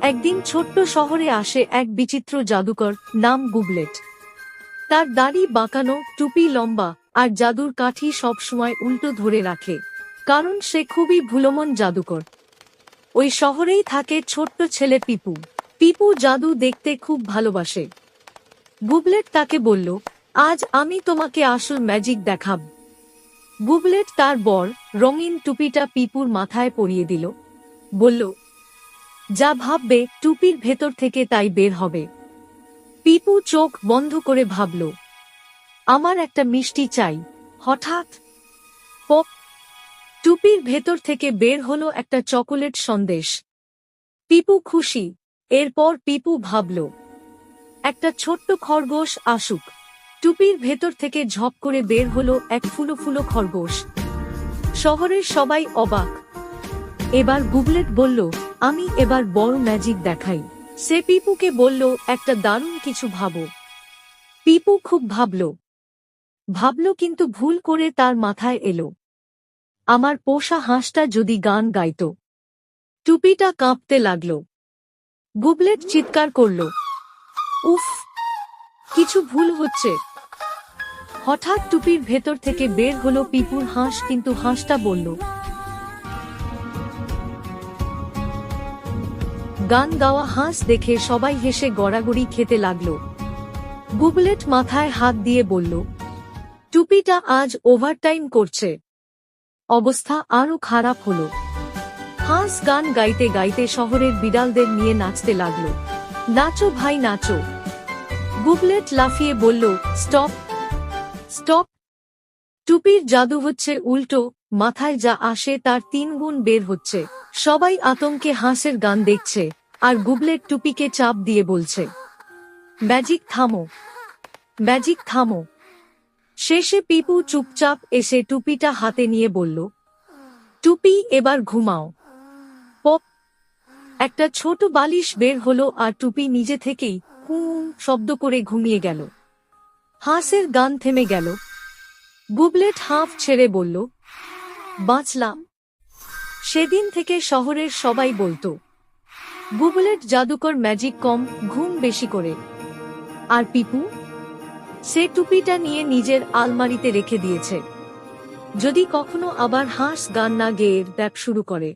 একদিন ছোট্ট শহরে আসে এক বিচিত্র জাদুকর, নাম গুবলেট। তার দাড়ি বাঁকানো, টুপি লম্বা, আর জাদুর কাঠি সবসময় উল্টো ধরে রাখে, কারণ সে খুবই ভুলমন জাদুকর। ওই শহরেই থাকে ছোট্ট ছেলে পিপু। পিপু জাদু দেখতে খুব ভালোবাসে। গুবলেট তাকে বলল, আজ আমি তোমাকে আসল ম্যাজিক দেখাব। গুবলেট তার বর রঙিন টুপিটা পিপুর মাথায় পরিয়ে দিল। বলল, যা ভাববে টুপির ভেতর থেকে তাই বের হবে। পিপু চোখ বন্ধ করে ভাবল, আমার একটা মিষ্টি চাই। হঠাৎ পপ, টুপির ভেতর থেকে বের হলো একটা চকোলেট সন্দেশ। পিপু খুশি। এরপর পিপু ভাবল, একটা ছোট্ট খরগোশ আসুক। টুপির ভেতর থেকে ঝপ করে বের হলো এক ফুলো ফুলো খরগোশ। শহরের সবাই অবাক। এবার গুবলেট বলল, আমি এবার বড় ম্যাজিক দেখাই। সে পিপুকে বলল, একটা দারুণ কিছু ভাবো। পিপু খুব ভাবল কিন্তু ভুল করে তার মাথায় এলো, আমার পোষা হাঁসটা যদি গান গাইত। টুপিটা কাঁপতে লাগল। গুবলেট চিৎকার করল, উফ, কিছু ভুল হচ্ছে। হঠাৎ টুপির ভেতর থেকে বের হলো পিপুর হাঁস, কিন্তু হাঁসটা বলল, গান গাওয়া হাঁস দেখে সবাই হেসে গড়াগড়ি খেতে লাগল। গুবলেট মাথায় হাত দিয়ে বলল, টুপিটা আজ ওভারটাইম করছে। অবস্থা আরো খারাপ হলো। হাঁস গান গাইতে গাইতে শহরের বিড়ালদের নিয়ে নাচতে লাগল। নাচো ভাই নাচো। গুবলেট লাফিয়ে বলল, স্টপ স্টপ, টুপির জাদু হচ্ছে উল্টো, মাথায় যা আসে তার 3 গুণ বের হচ্ছে। সবাই আতঙ্কে হাঁসের গান দেখছে, আর গুবলেট টুপিকে চাপ দিয়ে বলছে, ম্যাজিক থামো, ম্যাজিক থামো। শেষে পিপু চুপচাপ এসে টুপিটা হাতে নিয়ে বলল, টুপি এবার ঘুমাও। পপ, একটা ছোট বালিশ বের হলো আর টুপি নিজে থেকেই শব্দ করে ঘুমিয়ে গেল। হাঁসের গান থেমে গেল। গুবলেট হাঁফ ছেড়ে বলল, বাঁচলাম। সেদিন থেকে শহরের সবাই বলতো, গুবলেট জাদুকর ম্যাজিক কম, ঘুম বেশি করে। আর পিপু, সে টুপিটা নিয়ে নিজের আলমারিতে রেখে দিয়েছে, যদি কখনো আবার হাঁস গান না গেয়ে দেখ শুরু করে।